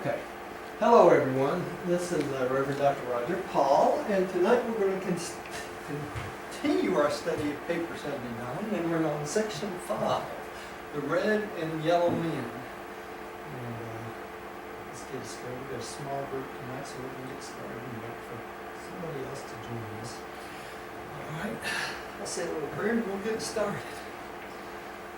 Okay. Hello, everyone. This is Reverend Dr. Roger Paul, and tonight we're going to continue our study of paper 79, and we're on section 5, the red and yellow men. And let's get started. We've got a small group tonight, so we're going to get started and wait for somebody else to join us. All right. I'll say a little prayer and we'll get started.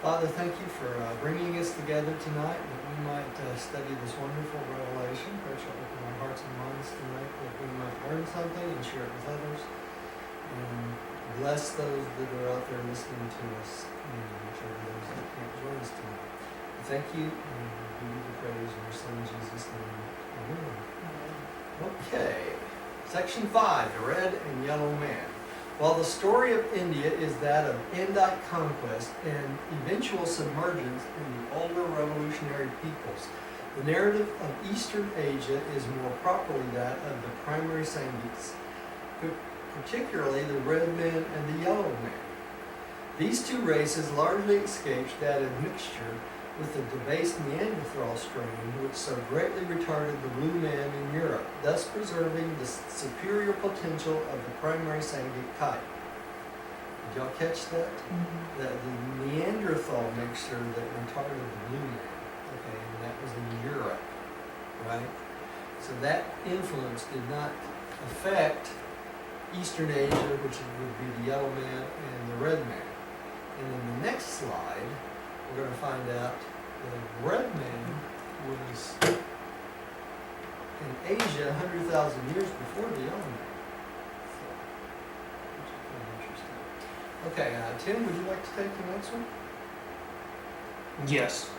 Father, thank you for bringing us together tonight, that we might study this wonderful revelation. Pray you'll open our hearts and minds tonight, that we might learn something and share it with others. And bless those that are out there listening to us, and share with those that can't join us tonight. We thank you, and we give you the praise in your Son Jesus' name. Amen. Okay, section 5, the red and yellow man. While the story of India is that of Andite conquest and eventual submergence in the older revolutionary peoples, the narrative of Eastern Asia is more properly that of the primary Sanghis, particularly the red man and the yellow man. These two races largely escaped that admixture with the debased Neanderthal strain which so greatly retarded the blue man in Europe, thus preserving the superior potential of the primary Sanghic type. Did y'all catch that? Mm-hmm. That the Neanderthal mixture that retarded the blue man, okay, and that was in Europe, right? So that influence did not affect Eastern Asia, which would be the yellow man and the red man. And in the next slide, we're going to find out the red man was in Asia 100,000 years before the yellow man. So, which is kind of interesting. Okay, Tim, would you like to take the next one? Yes.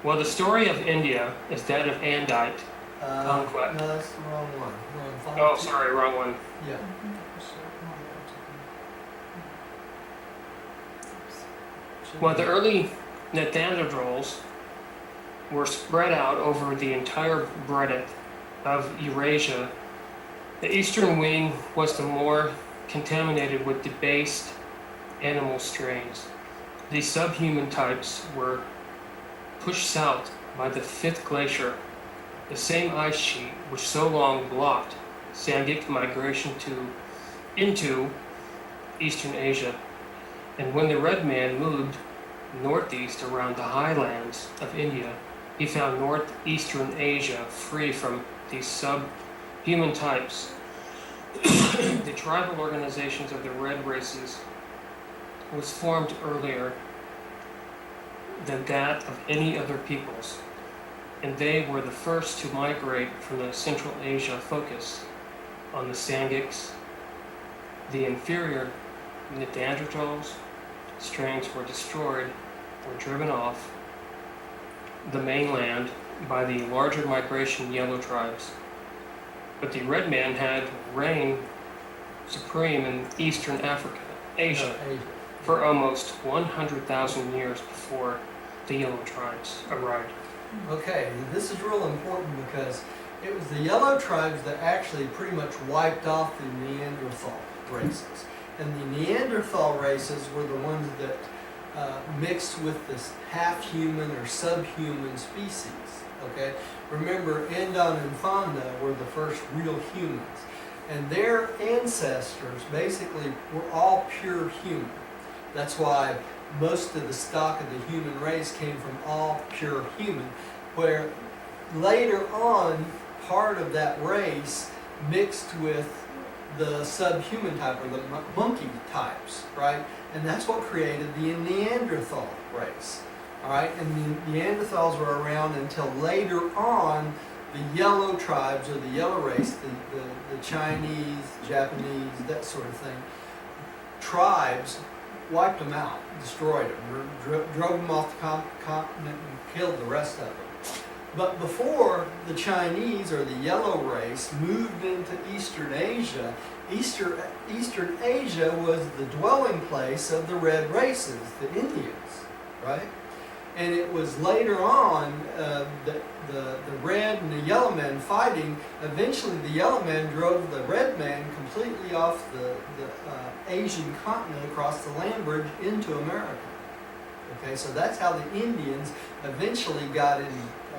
Well, the story of India is that of Andite conquest. No, that's the wrong one. Oh, sorry, wrong one. Yeah. Well, the early Neanderthals were spread out over the entire breadth of Eurasia. The eastern wing was the more contaminated with debased animal strains. These subhuman types were pushed south by the fifth glacier, the same ice sheet which so long blocked Sanghic migration into Eastern Asia. And when the red man moved northeast around the highlands of India, he found northeastern Asia free from these subhuman types. The tribal organizations of the red races was formed earlier than that of any other peoples, and they were the first to migrate from the Central Asia focus on the Sanghics. The inferior Neanderthals strains were destroyed or driven off the mainland by the larger migration yellow tribes. But the red man had reigned supreme in eastern Africa, Asia, for almost 100,000 years before the yellow tribes arrived. Okay, this is real important because it was the yellow tribes that actually pretty much wiped off the Neanderthal races. And the Neanderthal races were the ones that mixed with this half-human or subhuman species. Okay, remember, Andon and Fonda were the first real humans, and their ancestors basically were all pure human. That's why most of the stock of the human race came from all pure human, where later on part of that race mixed with the subhuman type, or the monkey types, right? And that's what created the Neanderthal race, all right? And the Neanderthals were around until later on the yellow tribes, or the yellow race, the Chinese, Japanese, that sort of thing, tribes wiped them out, destroyed them, drove them off the continent and killed the rest of them. But before the Chinese, or the yellow race, moved into Eastern Asia, Eastern Asia was the dwelling place of the red races, the Indians, right? And it was later on the red and the yellow men fighting. Eventually the yellow man drove the red man completely off the Asian continent across the land bridge into America. Okay, so that's how the Indians eventually got in,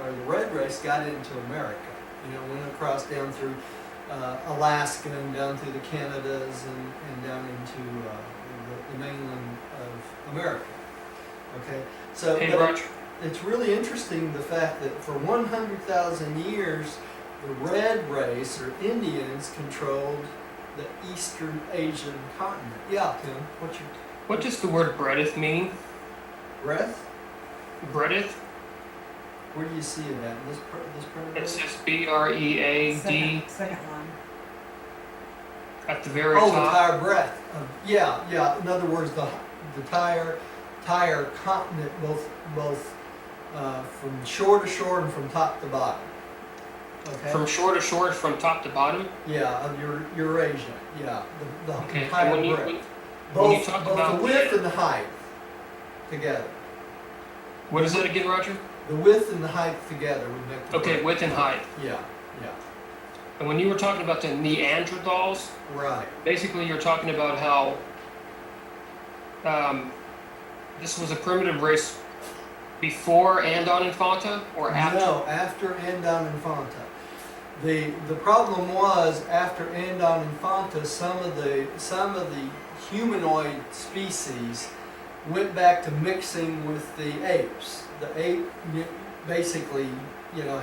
or the red race got into America. Went across down through Alaska and down through the Canadas and down into the mainland of America. Okay, so Hey, Roger. it's really interesting the fact that for 100,000 years, the red race or Indians controlled the Eastern Asian continent. Yeah, Tim, What does the word breadeth mean? breath? Breadeth? Where do you see it at? This part? It says B-R-E-A-D Second one. at the very Oh, the top. entire breadth. Yeah. In other words, the entire continent, both from shore to shore and from top to bottom. Okay. From shore to shore, from top to bottom. Yeah, of Eurasia. Yeah, the Okay. entire And breadth. when you Both talk both about the width and the height together. what is that again, Roger? The width and the height together would make the Okay, breadth. width and height. Yeah. And when you were talking about the Neanderthals, Right. basically you're talking about how this was a primitive race before Andon Infanta or after? No, after Andon Infanta. The problem was after Andon Infanta, some of the humanoid species went back to mixing with the apes. The ape basically,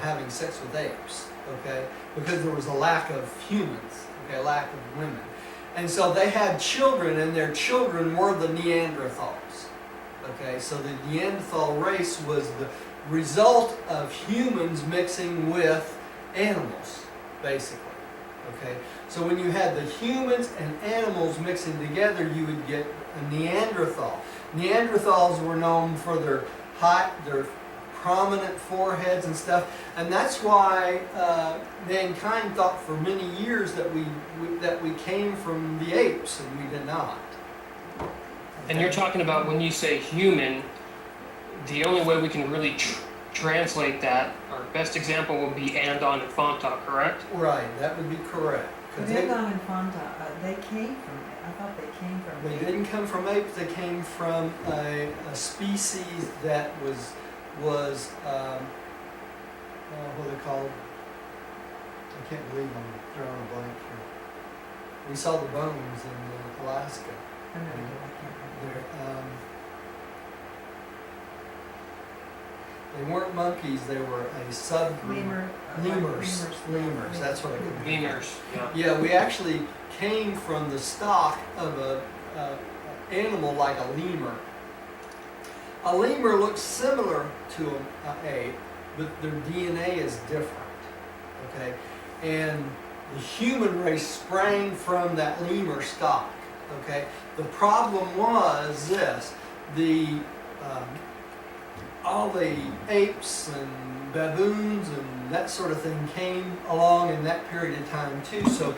having sex with apes, okay? Because there was a lack of humans, okay, a lack of women. And so they had children, and their children were the Neanderthals. Okay, so the Neanderthal race was the result of humans mixing with animals, basically. Okay, so when you had the humans and animals mixing together, you would get a Neanderthal. Neanderthals were known for their height, their prominent foreheads and stuff, and that's why mankind thought for many years that we came from the apes, and we did not. And you're talking about when you say human, the only way we can really translate that, our best example would be Andon Infanta, correct? Right, that would be correct. 'Cause But Andon and Fanta, they came from, I thought they came from. they didn't come from apes, they came from a species that was what are they called? I can't believe I'm drawing a blank here. We saw the bones in Alaska. I know, I can't remember. They weren't monkeys, they were a subgroup. Lemurs, that's what I could. Lemurs, yeah. Yeah, we actually came from the stock of a animal like a lemur. A lemur looks similar to an ape, but their DNA is different. Okay, and the human race sprang from that lemur stock. Okay, the problem was this: all the apes and baboons and that sort of thing came along in that period of time too. So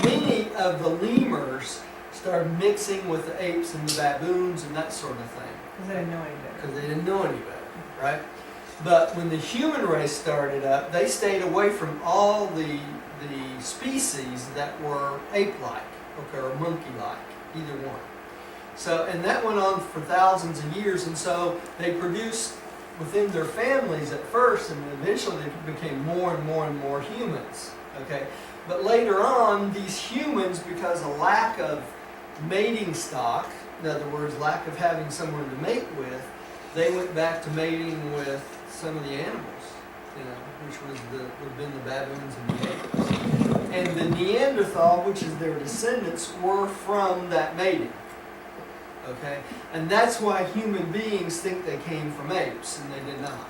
many of the lemurs started mixing with the apes and the baboons and that sort of thing. Because they didn't know any better. Because they didn't know any better, right? But when the human race started up, they stayed away from all the species that were ape-like, okay, or monkey-like, either one. So, and that went on for thousands of years, and so they produced within their families at first, and eventually they became more and more and more humans, okay? But later on, these humans, because of lack of mating stock, in other words, lack of having someone to mate with, they went back to mating with some of the animals, which would have been the baboons and the apes. And the Neanderthal, which is their descendants, were from that mating. Okay? And that's why human beings think they came from apes, and they did not.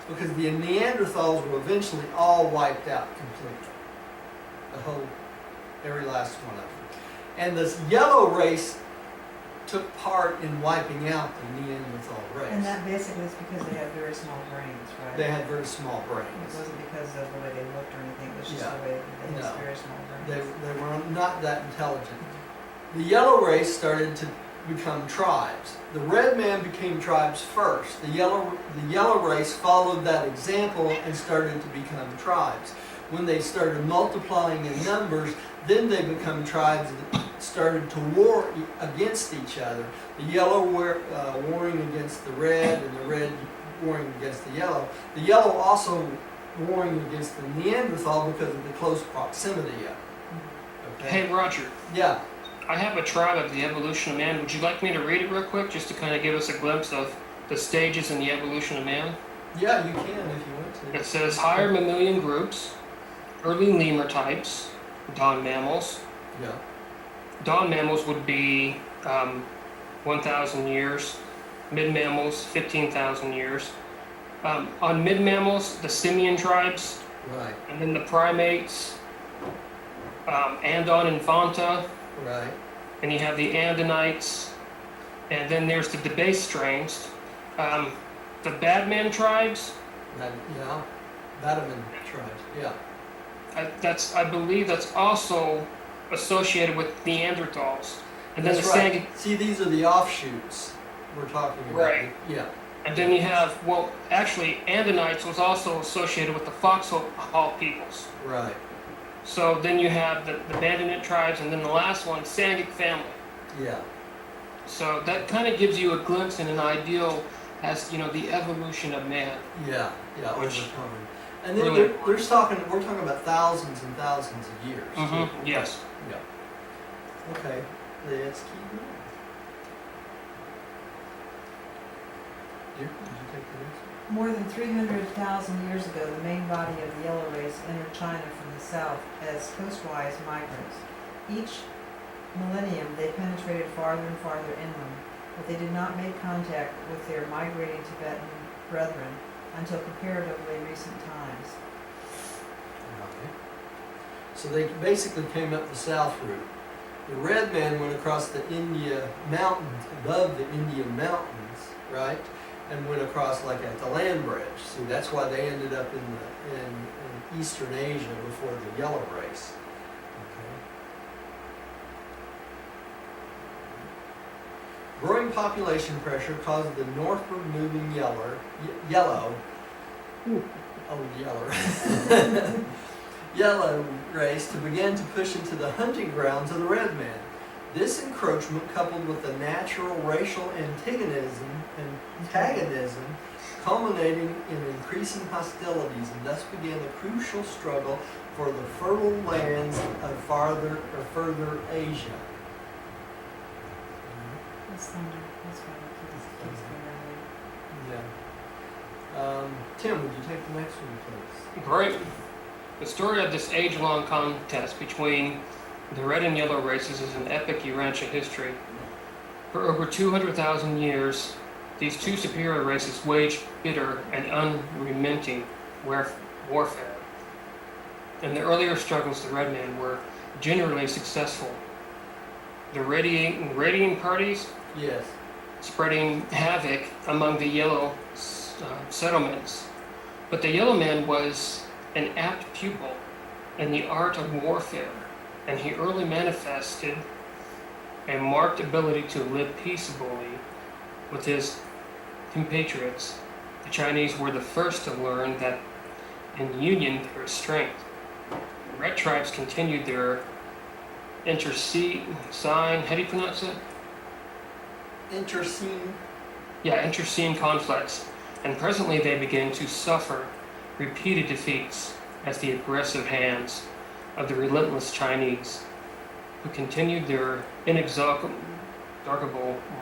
Because the Neanderthals were eventually all wiped out completely. Every last one of them. And this yellow race took part in wiping out the Neanderthal race. And that basically is because they have very small brains, right? They had very small brains. It wasn't because of the way they looked or anything, it was just Yeah. the way they had No. very small brains. They were not that intelligent. The yellow race started to become tribes. The red man became tribes first. The yellow race followed that example and started to become tribes. When they started multiplying in numbers, then they become tribes that started to war against each other. The yellow warring against the red, and the red warring against the yellow. The yellow also warring against the Neanderthal because of the close proximity of it. Okay? Hey, Roger, Yeah. I have a tribe of the evolution of man. Would you like me to read it real quick, just to kind of give us a glimpse of the stages in the evolution of man? Yeah, you can if you want to. It says higher mammalian groups, early lemur types, dawn mammals. Yeah. Dawn mammals would be 1,000 years, mid mammals 15,000 years. On mid mammals, the simian tribes, Right. and then the primates, Andon infanta, Right. and you have the Andinites, and then there's the debased strains. The Badman tribes, Yeah. Bataman tribes. Yeah. I believe that's also associated with Neanderthals. And then That's the right. Sandy, See, these are the offshoots we're talking about. Right. Yeah. and then you have, well, actually, Andinites was also associated with the Foxhole peoples. Right. So then you have the Bandit tribes, and then the last one, Sandic family. Yeah. So that kind of gives you a glimpse and an ideal as, the evolution of man. Yeah. Yeah. Over Which- time. And then Really- we're talking about thousands and thousands of years. too. Yes. Yeah. Okay. Let's keep going. Did you take the next one? More than 300,000 years ago, the main body of the yellow race entered China from the south as coastwise migrants. Each millennium, they penetrated farther and farther inland, but they did not make contact with their migrating Tibetan brethren until comparatively recent times. Okay. So they basically came up the south route. The red man went across the India mountains, above the Indian mountains, right? And went across like at the land bridge. See, that's why they ended up in Eastern Asia before the yellow race. Okay. Growing population pressure caused the northward moving yellow race to begin to push into the hunting grounds of the red man. This encroachment, coupled with the natural racial antagonism, culminating in increasing hostilities, and thus began a crucial struggle for the fertile lands of further Asia. That's thunder. That's why it keeps going Yeah. Tim, would you take the next one, please? Great. The story of this age-long contest between the red and yellow races is an epic Urantia history. For over 200,000 years, these two superior races waged bitter and unremitting warfare. In the earlier struggles, the red men were generally successful. The raiding parties Yes. spreading havoc among the yellow settlements. But the yellow man was an apt pupil in the art of warfare, and he early manifested a marked ability to live peaceably with his compatriots. The Chinese were the first to learn that in union there is strength. The red tribes continued their how do you pronounce it? Intercene. Yeah, internecine conflicts, and presently they began to suffer repeated defeats at the aggressive hands of the relentless Chinese, who continued their inexorable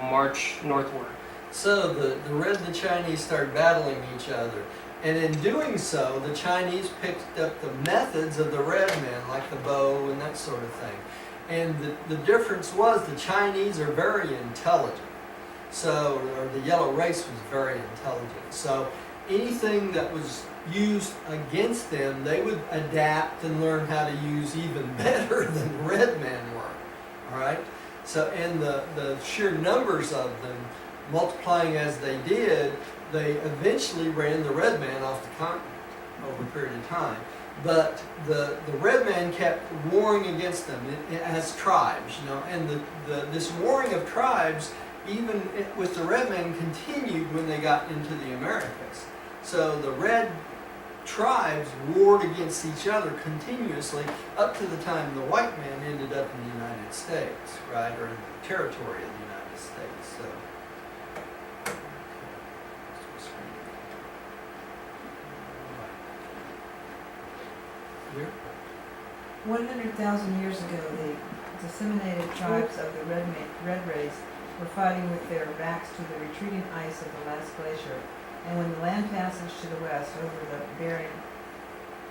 march northward. So the red and the Chinese started battling each other. And in doing so, the Chinese picked up the methods of the red men, like the bow and that sort of thing. And the difference was the Chinese are very intelligent. So, or the yellow race was very intelligent. So anything that was used against them, they would adapt and learn how to use even better than the red men were. All right? So, and the sheer numbers of them, multiplying as they did, they eventually ran the red man off the continent over a period of time. But the red man kept warring against them as tribes, and this warring of tribes, even with the red men, continued when they got into the Americas. So the red tribes warred against each other continuously up to the time the white man ended up in the United States, right, or in the territory of the United States. So. Here? 100,000 years ago, the disseminated tribes of the red race were fighting with their backs to the retreating ice of the last glacier, and when the land passage to the west over the Bering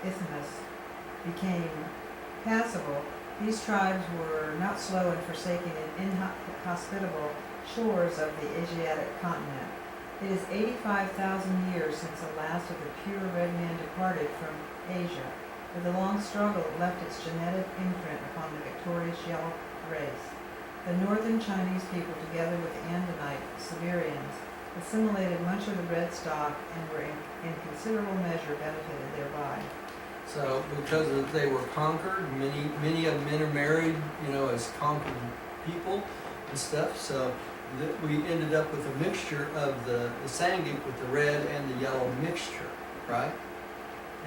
Isthmus became passable, these tribes were not slow in forsaking the inhospitable shores of the Asiatic continent. It is 85,000 years since the last of the pure red man departed from Asia. With a long struggle, it left its genetic imprint upon the victorious yellow race. The northern Chinese people, together with the Andite Siberians, assimilated much of the red stock and were in considerable measure benefited thereby. So because they were conquered, many of them intermarried, as conquered people and stuff. So we ended up with a mixture of the Sangik with the red and the yellow mixture, right?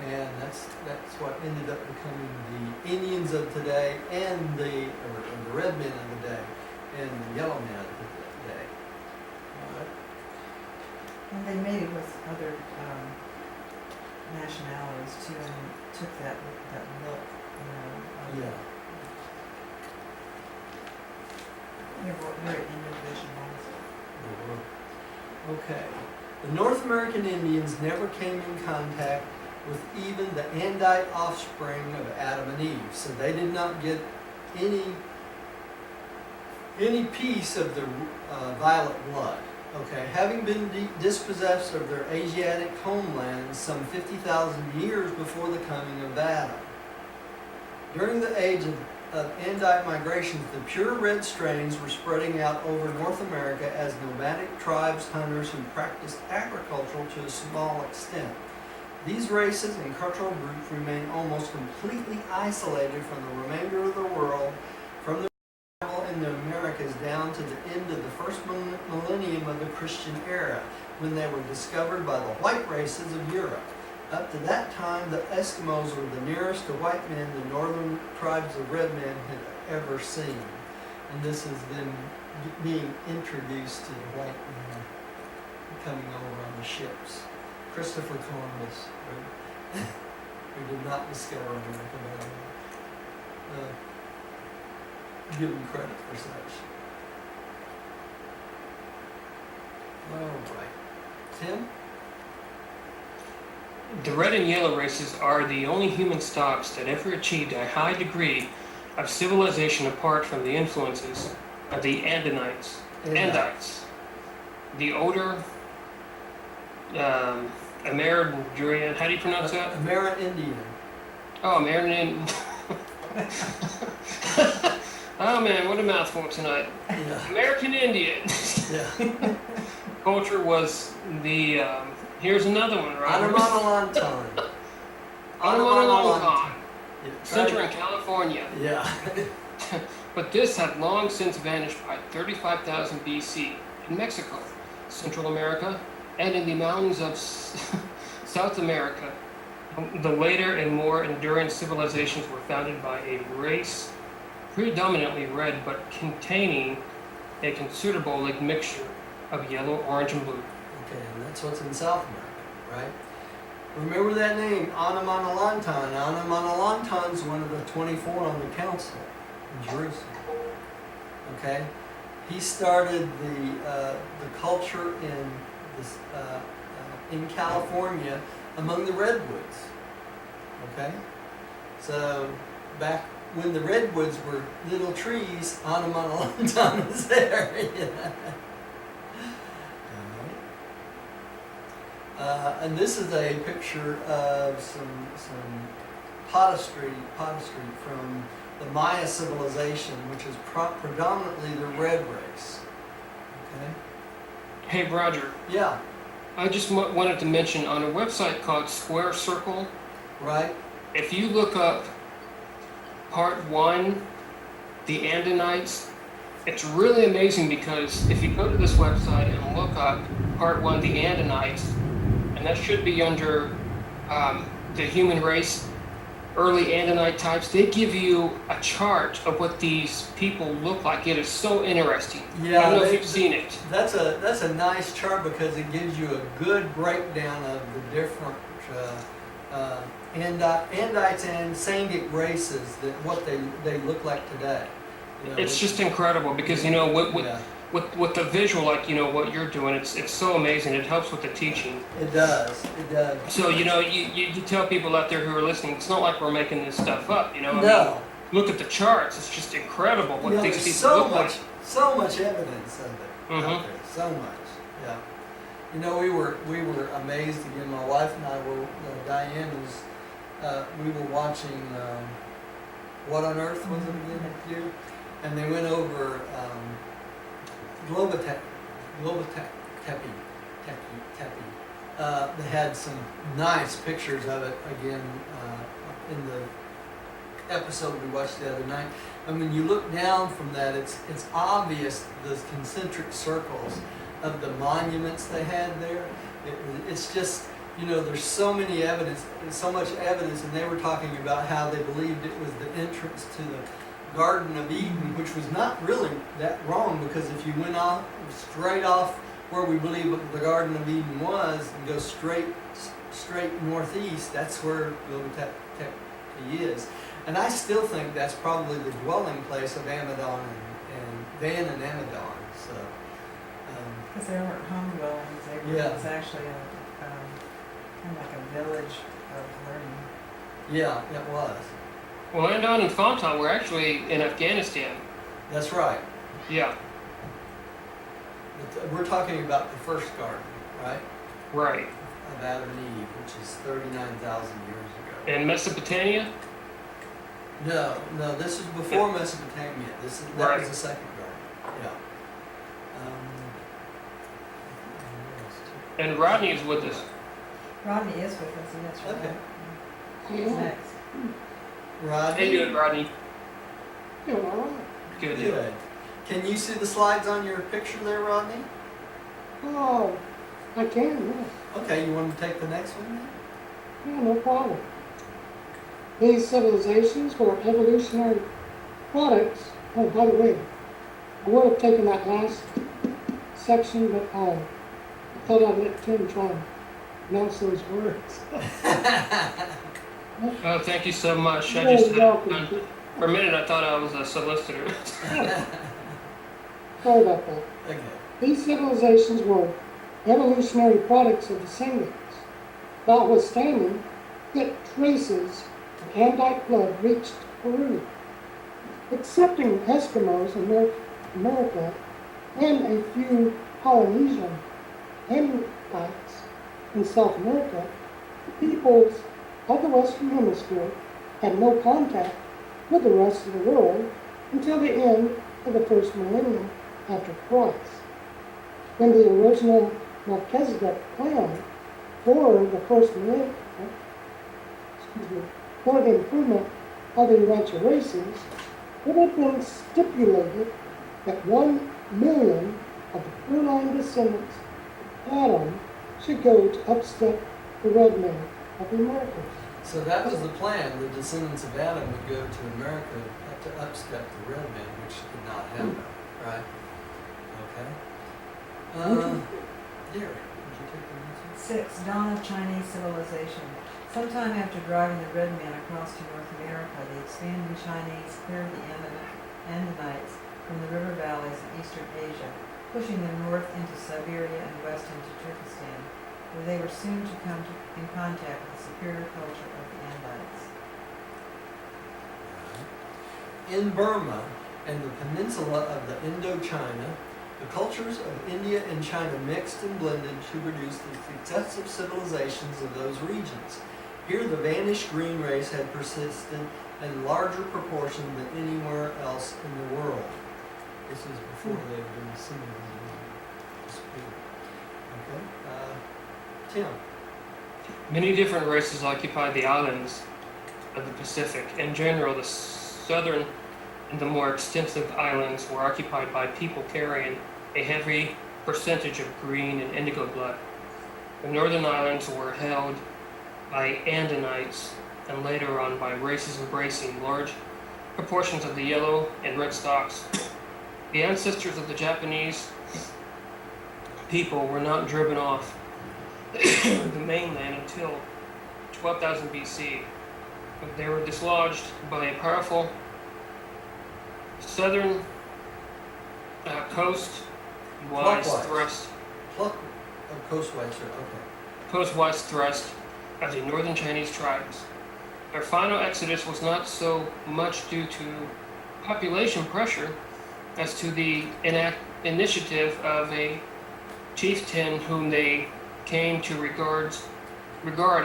And that's what ended up becoming the Indians of today and the red men of the day and the yellow men of the day. All right. And they mated with other nationalities too, and took that look, Yeah. They were very individualized. Okay. The North American Indians never came in contact with even the Andite offspring of Adam and Eve, so they did not get any piece of the violet blood. Okay, having been dispossessed of their Asiatic homelands some 50,000 years before the coming of Adam. During the age of Andite migrations, the pure red strains were spreading out over North America as nomadic tribes, hunters who practiced agriculture to a small extent. These races and cultural groups remain almost completely isolated from the remainder of the world, from the arrival in the Americas down to the end of the first millennium of the Christian era, when they were discovered by the white races of Europe. Up to that time, the Eskimos were the nearest to white men the northern tribes of red men had ever seen. And this is them being introduced to the white men coming over on the ships. Christopher Columbus, who did not discover America, but give him credit for such. All right. Tim? The red and yellow races are the only human stocks that ever achieved a high degree of civilization apart from the influences of the Andites. The older Amerindian, how do you pronounce that? Amerindian. Oh, Amerindian. Oh man, what a mouthful tonight. Yeah. American Indian. Yeah. Culture was the, here's another one, right? Onomatolanton. Onomatolanton. Yeah, Center in California. Yeah. But this had long since vanished by 35,000 BC in Mexico, Central America, and in the mountains of South America. The later and more enduring civilizations were founded by a race predominantly red but containing a considerable mixture of yellow, orange, and blue. Okay, and that's what's in South America, right? Remember that name, Onomatolanton. Onomatolanton's one of the 24 on the council in Jerusalem. Okay, he started the culture in California among the redwoods. Okay, so back when the redwoods were little trees, Onomatolanton was there. And this is a picture of some pottery from the Maya civilization, which is predominantly the red race. Okay. Hey, Roger. Yeah. I just wanted to mention on a website called Square Circle. Right. If you look up Part 1, the Andinites, it's really amazing because if you go to this website and look up Part 1, the Andinites, and that should be under the human race, early Andinite types, they give you a chart of what these people look like. It is so interesting. Yeah, I don't know if you've seen it. That's a nice chart because it gives you a good breakdown of the different Andites and Sangic races, that what they look like today. You know, It's just incredible because, you know, yeah, with the visual, like, you know, what you're doing, it's so amazing. It helps with the teaching. it does. It does. So, you know, you tell people out there who are listening, it's not like we're making this stuff up, you know? I mean, No. look at the charts. It's just incredible what You know, these there's people so look much, like. so much evidence of it Mhm. out there. So much. Yeah. You know, we were amazed again. My wife and I were. Diane was. We were watching. What on Earth was it again? Here, and they went over Globotep. They had some nice pictures of it again in the episode we watched the other night. And when you look down from that, it's obvious the concentric circles of the monuments they had there. It's just, you know, there's so much evidence, and they were talking about how they believed it was the entrance to the Garden of Eden, which was not really that wrong, because if you went straight off where we believe the Garden of Eden was and go straight northeast, that's where Göbekli is. And I still think that's probably the dwelling place of Amadon and Van and Amadon. So, Because there weren't home dwellings, it Yeah. was actually kind of like a village of learning. yeah, it was. Well, Andon and Fontan were actually in Afghanistan. That's right. Yeah, But we're talking about the first garden, right? right. Of Adam and Eve, which is 39,000 years ago. And Mesopotamia? No, this is before Mesopotamia. That Right. was the second garden. Yeah. And Rodney is with us. Rodney is with us, and that's right. Okay. Who's next? How Rodney. you doing, Rodney? Doing all right. Good deal. Good. Can you see the slides on your picture there, Rodney? Oh, I can, yeah. Okay, you want to take the next one then? Yeah, no problem. These civilizations were evolutionary products. Oh, by the way, I would have taken that last section, but I thought I'd let Tim try and pronounce those words. Oh, thank you so much. I You're just welcome. for a minute I thought I was a solicitor. Sorry about that. Okay. These civilizations were evolutionary products of the Sangics, notwithstanding that traces of Andite blood reached Peru. Excepting Eskimos in North America and a few Polynesian Andites in South America, the peoples of the Western Hemisphere had no contact with the rest of the world until the end of the first millennium after Christ, when the original Melchizedek plan for the first millennium, for the improvement of the eventual races, it had been stipulated that 1 million of the Fruline descendants of Adam should go to upstep the red man of the Americas. So that was the plan. The descendants of Adam would go to America to upstep the red man, which did not happen, right? Okay. Here, would you take the next one? 6. Dawn of Chinese civilization. Sometime after driving the red man across to North America, the expanding Chinese cleared the Andinites from the river valleys of eastern Asia, pushing them north into Siberia and west into Turkestan, where they were soon to come in contact with the superior culture of the Andites. In Burma and the peninsula of the Indochina, the cultures of India and China mixed and blended to produce the successive civilizations of those regions. Here the vanished green race had persisted in larger proportion than anywhere else in the world. This is before they had been assimilated. Okay. Tim. Many different races occupied the islands of the Pacific. In general, the southern and the more extensive islands were occupied by people carrying a heavy percentage of green and indigo blood. The northern islands were held by Andinites and later on by races embracing large proportions of the yellow and red stocks. The ancestors of the Japanese people were not driven off the mainland until 12,000 BC. But they were dislodged by a powerful southern coast-wise Clockwise. thrust. Coastwise, sir, okay. Coast-wise thrust of the northern Chinese tribes. Their final exodus was not so much due to population pressure as to the initiative of a chieftain whom they came to regard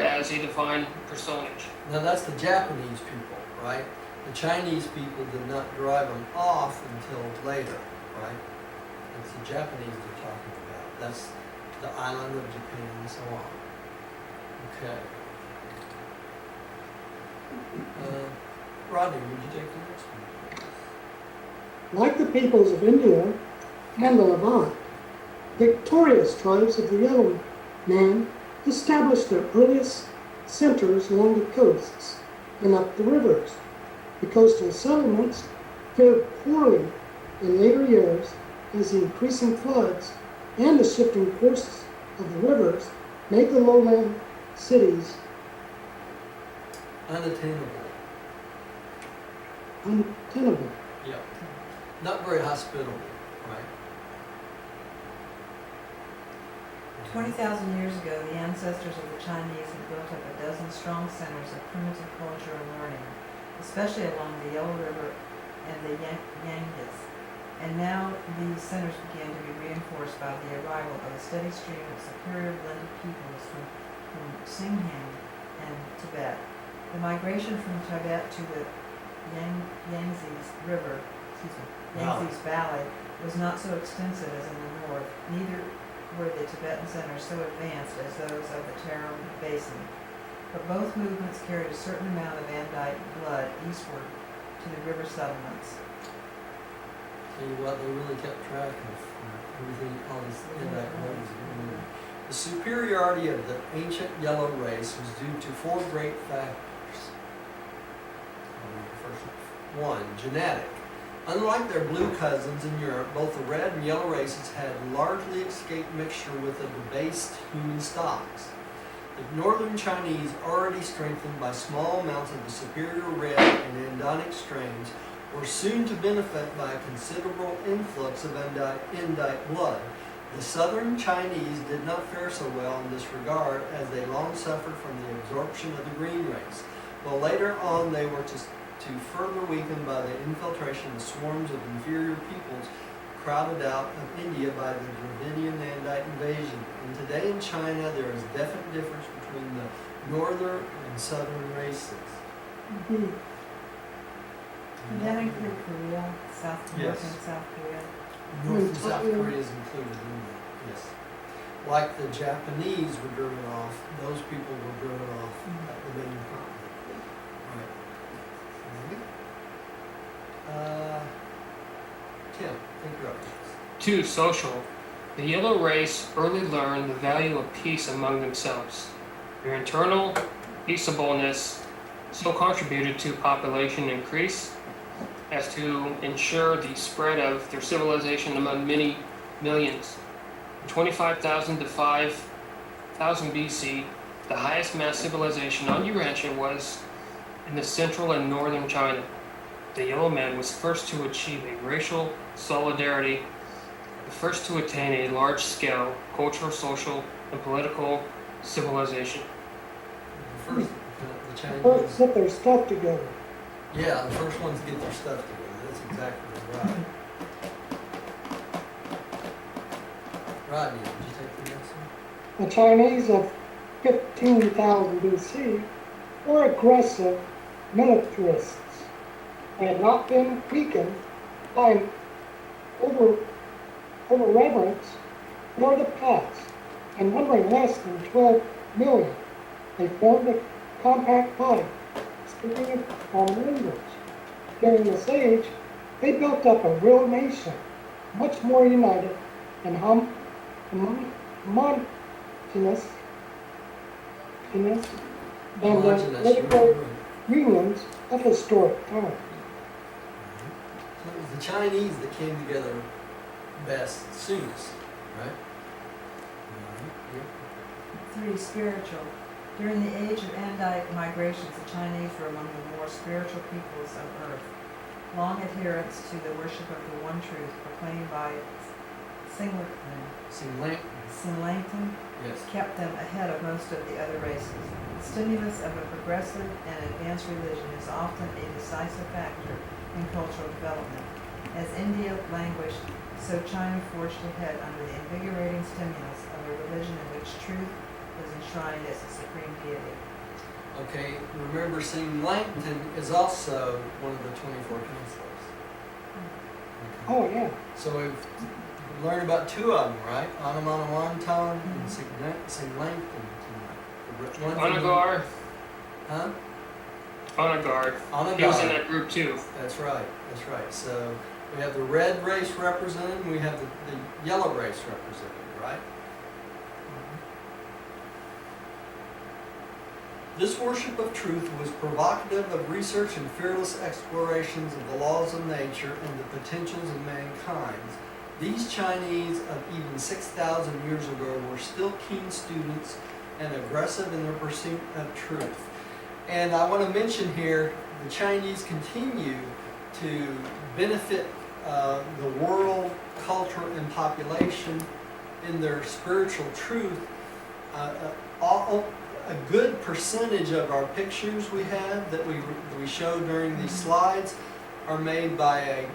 as a divine personage. Now that's the Japanese people, right? The Chinese people did not drive them off until later, right? It's the Japanese they're talking about. That's the island of Japan and so on. Okay. Rodney, would you take the next one? Like the peoples of India and the Levant, victorious tribes of the Yellow Man established their earliest centers along the coasts and up the rivers. The coastal settlements fared poorly in later years as the increasing floods and the shifting courses of the rivers made the lowland cities Unattainable. untenable. Yeah. Not very hospitable, right? 20,000 years ago, the ancestors of the Chinese had built up a dozen strong centers of primitive culture and learning, especially along the Yellow River and the Yangtze. And now these centers began to be reinforced by the arrival of a steady stream of superior blended peoples from Xinjiang and Tibet. The migration from Tibet to the Yangtze Valley was not so extensive as in the north. Neither were the Tibetan centers so advanced as those of the Tarim Basin. But both movements carried a certain amount of Andite blood eastward to the river settlements. Tell you what, they really kept track of everything, all these Andite ones. The superiority of the ancient yellow race was due to four great factors. First one, genetic. Unlike their blue cousins in Europe, both the red and yellow races had largely escaped mixture with the debased human stocks. The northern Chinese, already strengthened by small amounts of the superior red and Andonic strains, were soon to benefit by a considerable influx of Andite blood. The southern Chinese did not fare so well in this regard, as they long suffered from the absorption of the green race, while later on they were to further weaken by the infiltration of swarms of inferior peoples crowded out of India by the Dravidian Andite invasion. And today in China there is a definite difference between the northern and southern races. Did that include Korea, North Yes. and South Korea? North and South Korea is included in that, yes. Like the Japanese were driven off, those people were driven off at the main continent. Right. Tim, think you're up next. 2. Social. The yellow race early learned the value of peace among themselves. Their internal peaceableness so contributed to population increase as to ensure the spread of their civilization among many millions. From 25,000 to 5,000 BC, the highest mass civilization on Urantia was in the central and northern China. The yellow man was first to achieve a racial solidarity, the first to attain a large-scale cultural, social, and political civilization. The first, the First, Chinese, put their stuff together. yeah, the first ones get their stuff together, that's exactly right. Rodney, did you take the next one? The Chinese of 15,000 BC were aggressive militarists. They had not been weakened by over reverence for the past, and numbering less than 12 million, they formed a compact body, speaking of common language. During this age, they built up a real nation, much more united and homogeneous than the Homogeneous, political you're right. unions of historic times. So it was the Chinese that came together best, soonest, right? Yep. 3. Spiritual. During the age of Andite migrations, the Chinese were among the more spiritual peoples of Earth. Long adherence to the worship of the one truth proclaimed by Sinlangton Yes. kept them ahead of most of the other races. The stimulus of a progressive and advanced religion is often a decisive factor in cultural development. As India languished, so China forged ahead under the invigorating stimulus of a religion in which truth was enshrined as a supreme deity. Okay, remember Langton is also one of the 24 counselors. Okay. Oh, yeah. So we've learned about two of them, right? Anamanawantan and Singlangton tonight. Onagar. Huh? Onagar. Onagar. He was in that group too. That's right, that's right. So we have the red race represented, and we have the yellow race represented, right? This worship of truth was provocative of research and fearless explorations of the laws of nature and the potentials of mankind. These Chinese of even 6,000 years ago were still keen students and aggressive in their pursuit of truth. And I want to mention here, the Chinese continue to benefit the world, culture, and population in their spiritual truth. A good percentage of our pictures we have that we show during these slides are made by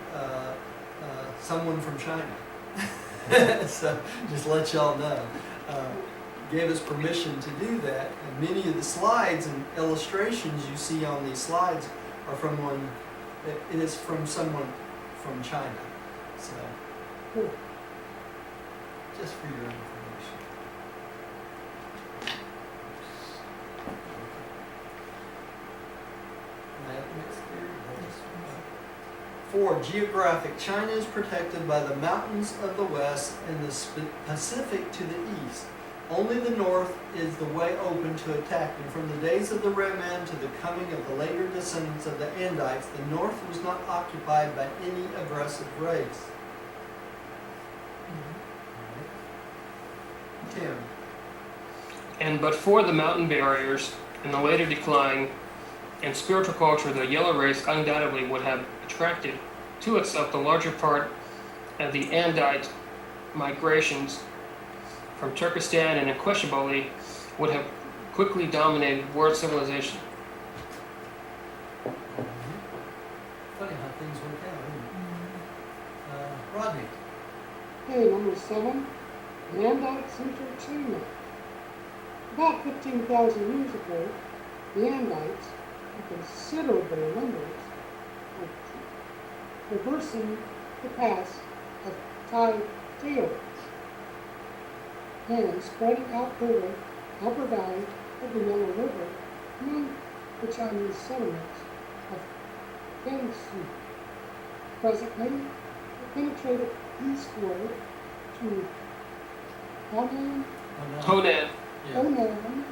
someone from China. So just let y'all know. Gave us permission to do that, and many of the slides and illustrations you see on these slides are from one. It is from someone from China. So, Cool. just for your information. Next here. 4. Geographic. China is protected by the mountains of the west and the Pacific to the east. Only the north is the way open to attack, and from the days of the Red Man to the coming of the later descendants of the Andites, the north was not occupied by any aggressive race. Tim. And but for the mountain barriers and the later decline in spiritual culture, the yellow race undoubtedly would have attracted to itself the larger part of the Andite migrations from Turkestan, and unquestionably would have quickly dominated world civilization. Funny how things work out, isn't it? Rodney. Okay, number 7, the Andites entered China. About 15,000 years ago, the Andites, in considerable numbers, were traversing the pass of Tai Tails and spreading out over the upper valley of the Yellow River among the Chinese settlements of Gansu. Presently, it penetrated eastward to Honan, Honan. Yeah. Honan,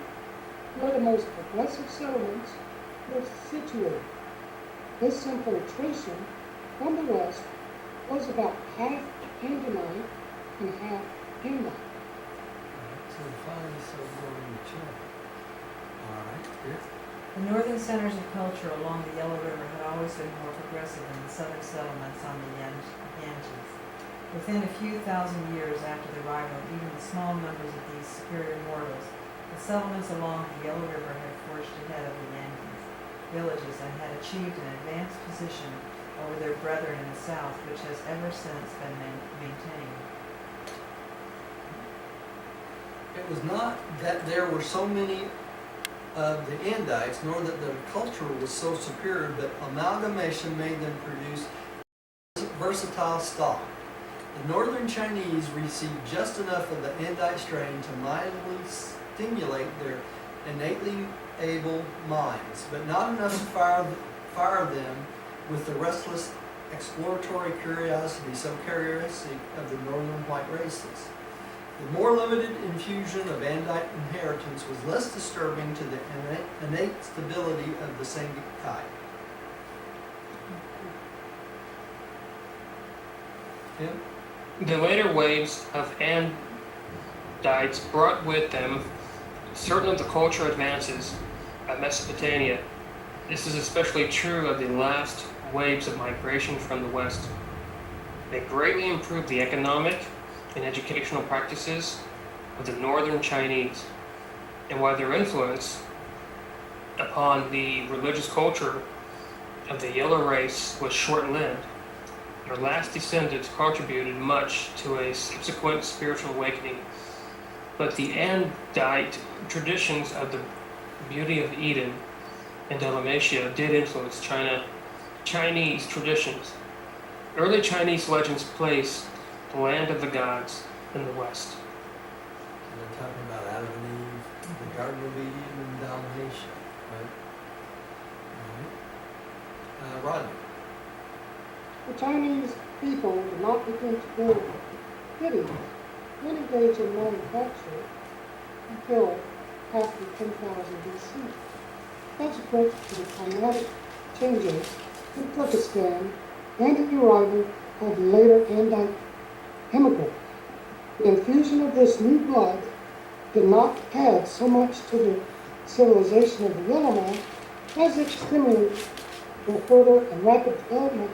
where the most progressive settlements were situated. This infiltration from the west was about half Andite and half Andite. So finally, so going to China. All right, good. The northern centers of culture along the Yellow River had always been more progressive than the southern settlements on the Ganges. Within a few thousand years after the arrival of even the small numbers of these superior mortals, the settlements along the Yellow River had forged ahead of the Yankees villages and had achieved an advanced position over their brethren in the south, which has ever since been maintained. It was not that there were so many of the Andites, nor that their culture was so superior, but amalgamation made them produce versatile stock. The northern Chinese received just enough of the Andite strain to mildly stimulate their innately able minds, but not enough to fire them with the restless exploratory curiosity so characteristic of the northern white races. The more limited infusion of Andite inheritance was less disturbing to the innate stability of the Sangai. Tim? The later waves of Andites brought with them certain of the cultural advances of Mesopotamia. This is especially true of the last waves of migration from the West. They greatly improved the economic and educational practices of the northern Chinese, and while their influence upon the religious culture of the yellow race was short-lived, their last descendants contributed much to a subsequent spiritual awakening. But the Andite traditions of the beauty of Eden and Dalmatia did influence Chinese traditions. Early Chinese legends place the land of the gods in the West. And they're talking about Adam and Eve, the Garden of Eden and Dalmatia, right? Rodney. The Chinese people did not begin to build cities and engage in manufacture until after 10,000 BC, subsequent to the climatic changes in Turkestan and the arrival of the later Andite immigrants. The infusion of this new blood did not add so much to the civilization of the Yellow Man as it stimulated the further and rapid development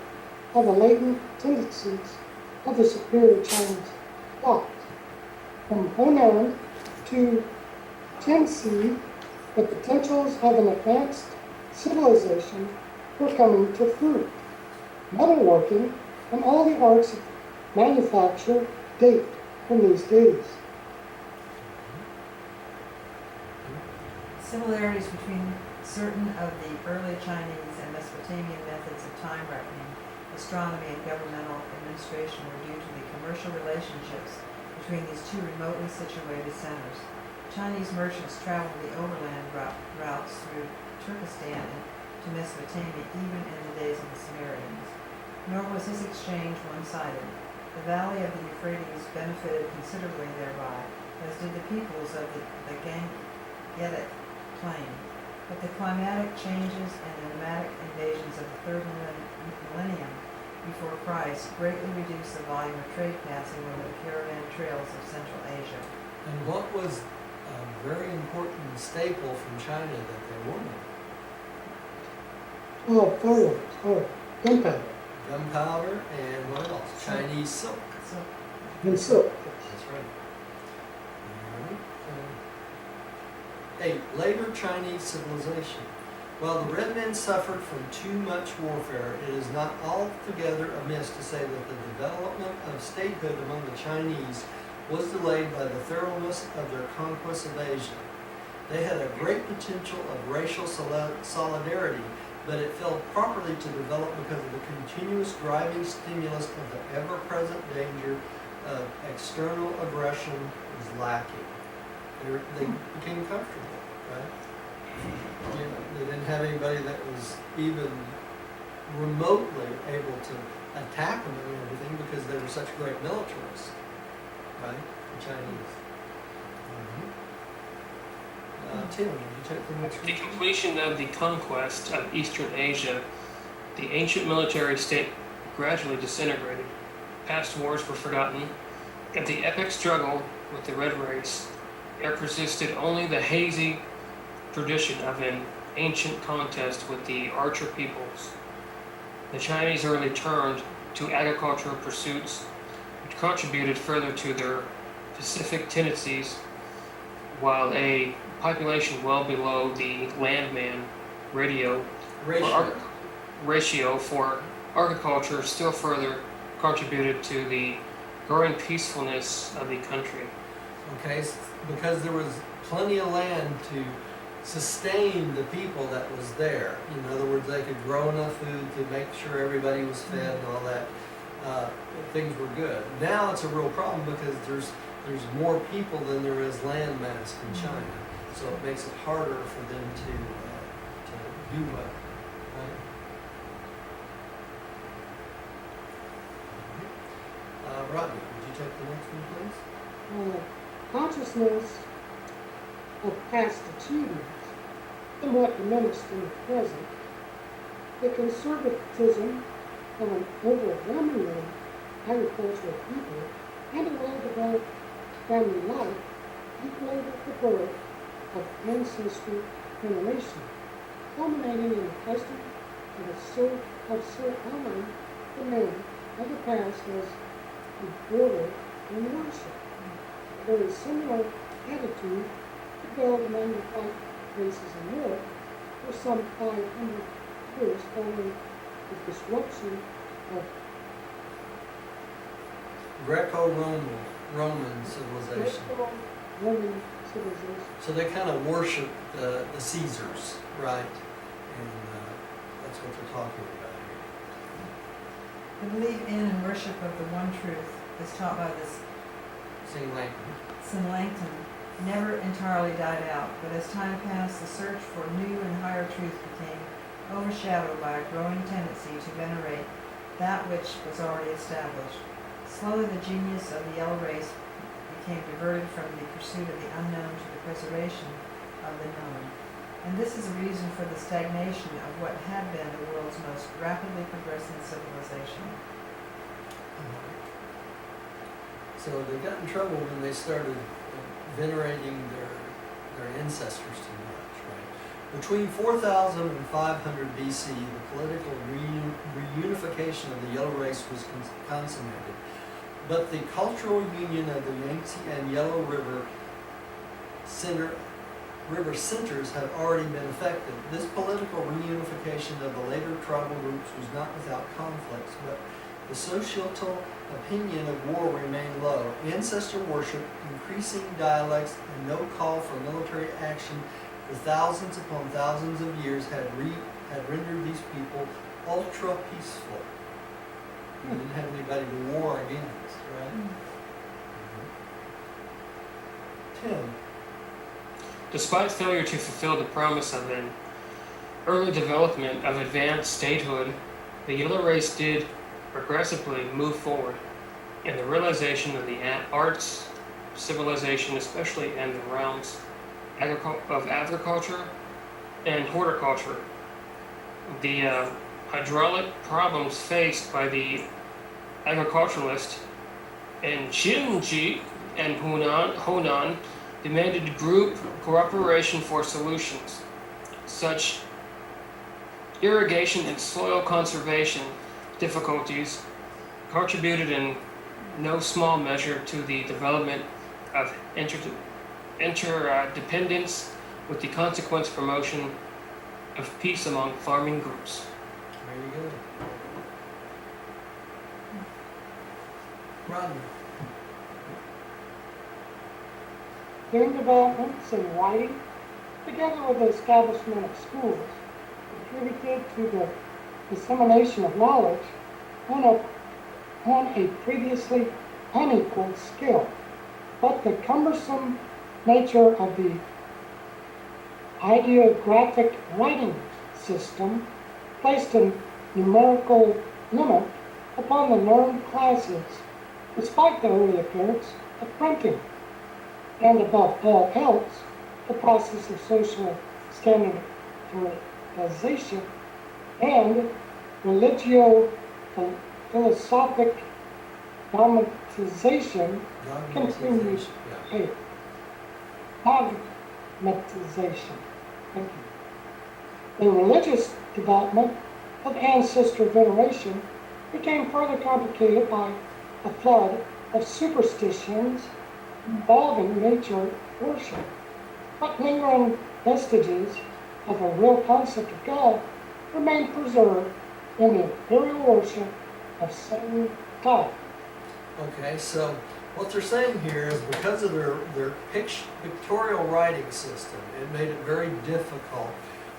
of the latent tendencies of the superior Chinese thought. From Honan to Tianxi, the potentials of an advanced civilization were coming to fruit. Metalworking and all the arts of manufacture date from these days. Similarities between certain of the early Chinese and Mesopotamian methods of time reckoning, astronomy, and governmental administration were due to the commercial relationships between these two remotely situated centers. Chinese merchants traveled the overland routes through Turkestan to Mesopotamia even in the days of the Sumerians. Nor was this exchange one-sided. The valley of the Euphrates benefited considerably thereby, as did the peoples of the Gangetic plain. But the climatic changes and the nomadic invasions of the third millennium before Christ greatly reduced the volume of trade passing over the caravan trails of Central Asia. And what was a very important staple from China that they wanted? Fireworks, gunpowder, Gunpowder and what else? Chinese silk. So, and silk. That's right. A later Chinese civilization. While the red men suffered from too much warfare, it is not altogether amiss to say that the development of statehood among the Chinese was delayed by the thoroughness of their conquest of Asia. They had a great potential of racial solidarity, but it failed properly to develop because of the continuous driving stimulus of the ever-present danger of external aggression was lacking. They became comfortable, right? You know, they didn't have anybody that was even remotely able to attack them and everything because they were such great militarists, right? The Chinese. Tim, would you take the next The one? completion of the conquest of Eastern Asia, the ancient military state gradually disintegrated. Past wars were forgotten. Of the epic struggle with the red race, there persisted only the hazy tradition of an ancient contest with the archer peoples. The Chinese early turned to agricultural pursuits, which contributed further to their pacific tendencies, while a population well below the landman ratio for agriculture still further contributed to the growing peacefulness of the country. Okay, because there was plenty of land to sustain the people that was there. In other words, they could grow enough food to make sure everybody was fed and all that. Things were good. Now it's a real problem because there's more people than there is land mass in China, so it makes it harder for them to do well. Right? Rodney, would you take the next one, please? Consciousness of past achievements somewhat diminished in the present. The conservatism of an overwhelmingly agricultural people and a well-developed family life equated the birth of ancestor veneration, culminating in the custom of honoring the men of the past as a order and worship. A very similar attitude prevailed among the white races in Europe for some 500 years following the disruption of Greco-Roman civilization. Roman civilization. So they kind of worship the Caesars, right? And that's what they're talking about The belief in and worship of the one truth is taught by this here. Sing Langton. St. Langton never entirely died out, but as time passed, the search for new and higher truth became overshadowed by a growing tendency to venerate that which was already established. Slowly, the genius of the yellow race became diverted from the pursuit of the unknown to the preservation of the known. And this is a reason for the stagnation of what had been the world's most rapidly progressing civilization. So they got in trouble when they started venerating their ancestors too much, right? Between 4000 and 500 BC, the political reunification of the Yellow Race was consummated, but the cultural union of the Yangtze and Yellow River centers had already been affected. This political reunification of the later tribal groups was not without conflicts, but the societal opinion of war remained low. Ancestor worship, increasing dialects, and no call for military action for thousands upon thousands of years had rendered these people ultra peaceful. They didn't have anybody to war against, right? Tim. Despite failure to fulfill the promise of an early development of advanced statehood, the yellow race did progressively move forward in the realization of the arts, civilization, especially in the realms of agriculture and horticulture. The hydraulic problems faced by the agriculturalists in Xinji and Hunan demanded group cooperation for solutions. Such irrigation and soil conservation difficulties contributed in no small measure to the development of interdependence, with the consequent promotion of peace among farming groups. There you go. Rodney. Their developments in writing, together with the establishment of schools, contributed to the dissemination of knowledge on a previously unequal scale. But the cumbersome nature of the ideographic writing system placed a numerical limit upon the learned classes, despite the early appearance of printing, and above all else, the process of social standardization and religio-philosophic dogmatization continued. Yeah. Dogmatization. Thank you. The religious development of ancestor veneration became further complicated by a flood of superstitions involving nature worship, but lingering vestiges of a real concept of God remain preserved in the imperial worship of Satan God. Okay, so what they're saying here is because of their pictorial writing system, it made it very difficult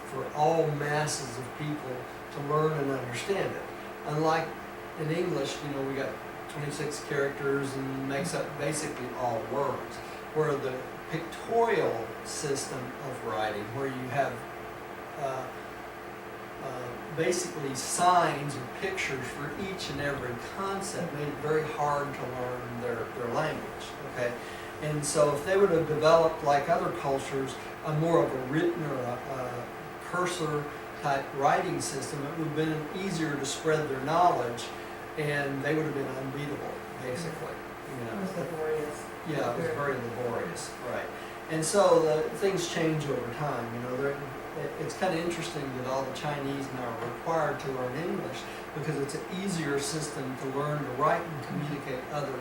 for all masses of people to learn and understand it. Unlike in English, we got 26 characters and makes up basically all words, where the pictorial system of writing, where you have basically signs or pictures for each and every concept, made it very hard to learn their language, okay? And so if they would have developed, like other cultures, a more of a written or a cursor type writing system, it would have been easier to spread their knowledge, and they would have been unbeatable, basically. It was laborious. Yeah, it was very laborious, right. And so things change over time. It's kind of interesting that all the Chinese now are required to learn English because it's an easier system to learn to write and communicate other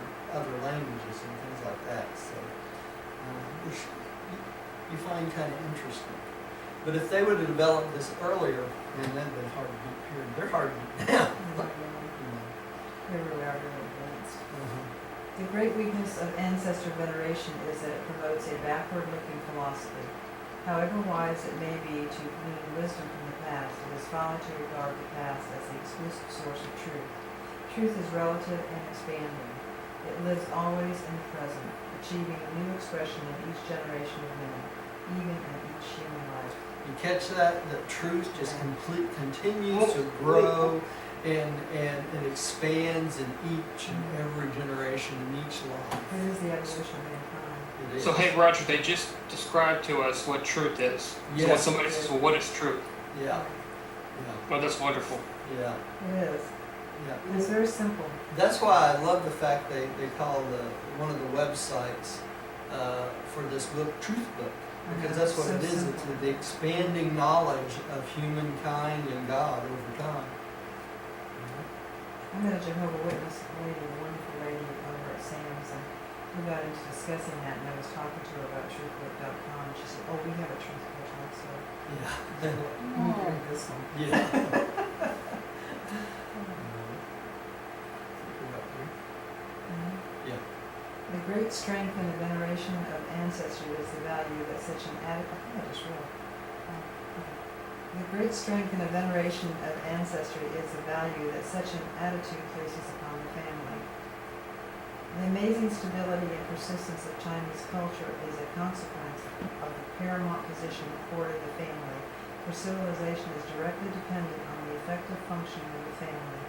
languages and things like that. So, which you find kind of interesting. But if they would have developed this earlier, man, that'd been hard to beat. Period. They're hard to beat now. They really are really advanced. Uh-huh. The great weakness of ancestor veneration is that it promotes a backward-looking philosophy. However wise it may be to glean wisdom from the past, it is folly to regard the past as the exclusive source of truth. Truth is relative and expanding. It lives always in the present, achieving a new expression in each generation of men, even in each human life. You catch that? That truth just continues to grow and it expands in each and every generation, in each life. It is the evolution of mankind. It is. So, hey, Roger, they just described to us what truth is. So when Yes. somebody says, well, what is truth? Yeah. Oh, that's wonderful. Yeah. It is. Yeah. It's very simple. That's why I love the fact they call one of the websites for this book Truth Book, because that's what So it is. simple. It's the expanding knowledge of humankind and God over time. I met a Jehovah's Witness lady, a wonderful lady over at Sam's, and we got into discussing that, and I was talking to her about truthbook.com, and she said, oh, we have a truth book also. Yeah. You need to read this one. Yeah. Yeah. The great strength in the veneration of ancestry is the value that such an The great strength in the veneration of ancestry is the value that such an attitude places upon the family. The amazing stability and persistence of Chinese culture is a consequence of the paramount position accorded the family, for civilization is directly dependent on the effective functioning of the family.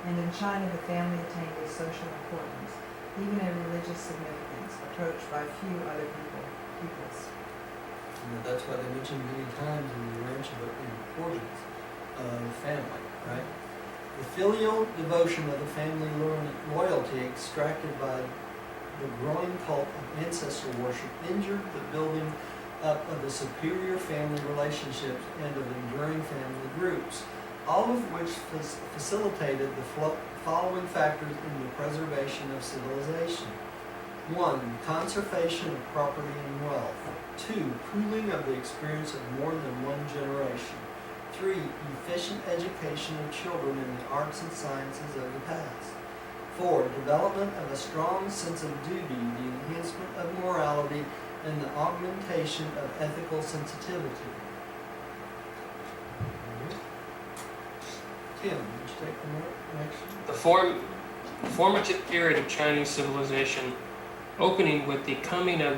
And in China, the family attained a social importance, even a religious significance, approached by few other peoples. That's why they mention many times in the mention of the importance of family, right? The filial devotion of the family loyalty extracted by the growing cult of ancestor worship injured the building up of the superior family relationships and of enduring family groups, all of which facilitated the following factors in the preservation of civilization. 1. Conservation of property and wealth. 2. Pooling of the experience of more than one generation. 3. Efficient education of children in the arts and sciences of the past. 4. Development of a strong sense of duty, the enhancement of morality, and the augmentation of ethical sensitivity. Tim, would you take the next? The formative period of Chinese civilization, opening with the coming of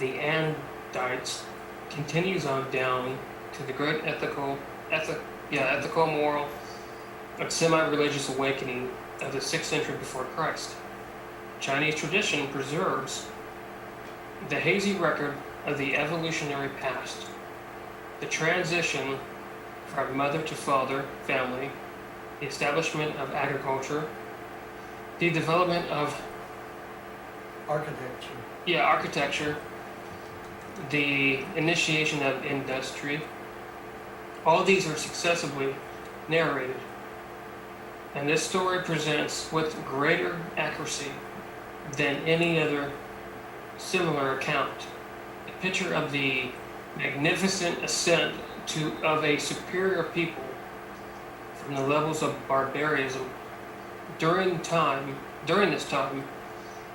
the Andites, continues on down to the great ethical, moral, and semi-religious awakening of the 6th century before Christ. Chinese tradition preserves the hazy record of the evolutionary past, the transition from mother to father family, the establishment of agriculture, the development of architecture, the initiation of industry. All these are successively narrated, and this story presents with greater accuracy than any other similar account a picture of the magnificent ascent of a superior people from the levels of barbarism. During this time,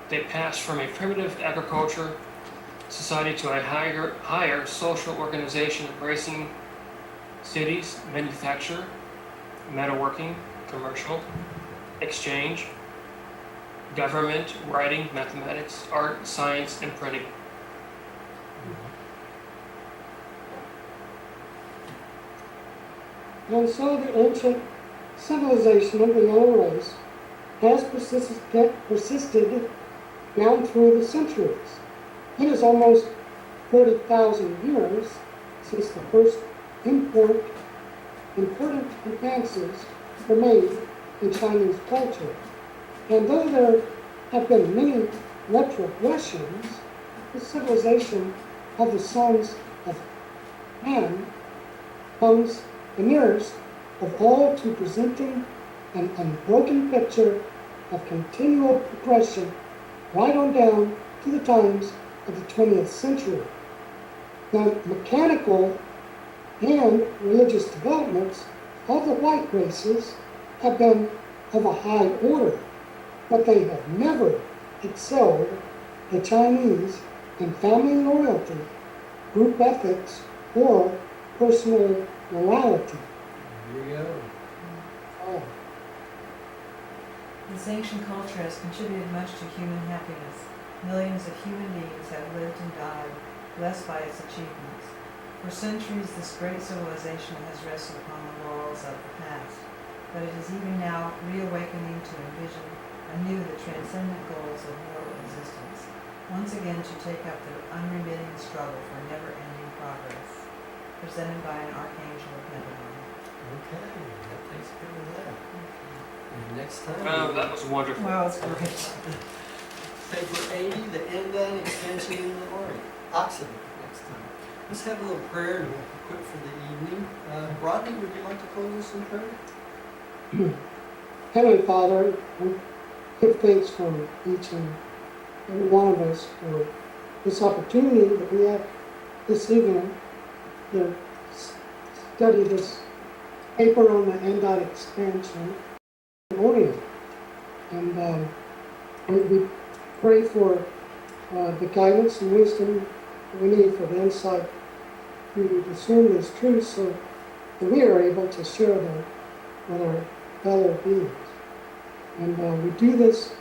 they passed from a primitive agriculture society to a higher social organization embracing cities, manufacture, metalworking, commercial, exchange, government, writing, mathematics, art, science, and printing. And so the ancient civilization of the yellow race has persisted down through the centuries. It is almost 40,000 years since the first important advances were made in Chinese culture. And though there have been many retrogressions, the civilization of the sons of Ham comes the nearest of all to presenting an unbroken picture of continual progression right on down to the times of the 20th century. The mechanical and religious developments of the white races have been of a high order, but they have never excelled the Chinese in family loyalty, group ethics, or personal morality. There you go. Oh, This ancient culture has contributed much to human happiness. Millions of human beings have lived and died, blessed by its achievements. For centuries, this great civilization has rested upon the laurels of the past, but it is even now reawakening to envision anew the transcendent goals of mortal existence, once again to take up the unremitting struggle for never-ending progress, presented by an archangel of Babylon. Okay, that takes care of that. And next time. Oh, that was wonderful. Wow, it's great. Paper 80, the Andite expansion in the Orient. Occident next time. Let's have a little prayer and we'll quit for the evening. Rodney, would you like to close us in prayer? Heavenly Father, we give thanks for each and every one of us for this opportunity that we have this evening to study this paper on the Andite expansion in Orient. And we pray for the guidance and wisdom that we need for the insight to discern these truths so that we are able to share them with our fellow beings. And we do this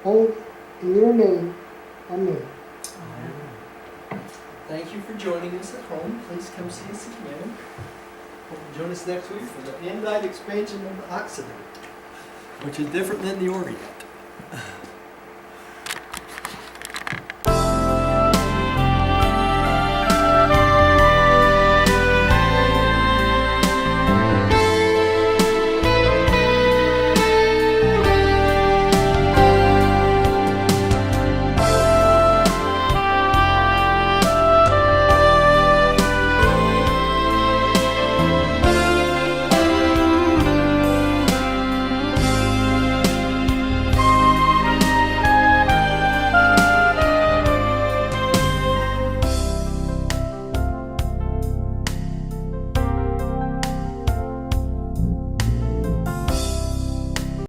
all in your name. Amen. Thank you for joining us at home. Please come see us again. Hope you join us next week for the Andite expansion of the Occident, which is different than the Orient.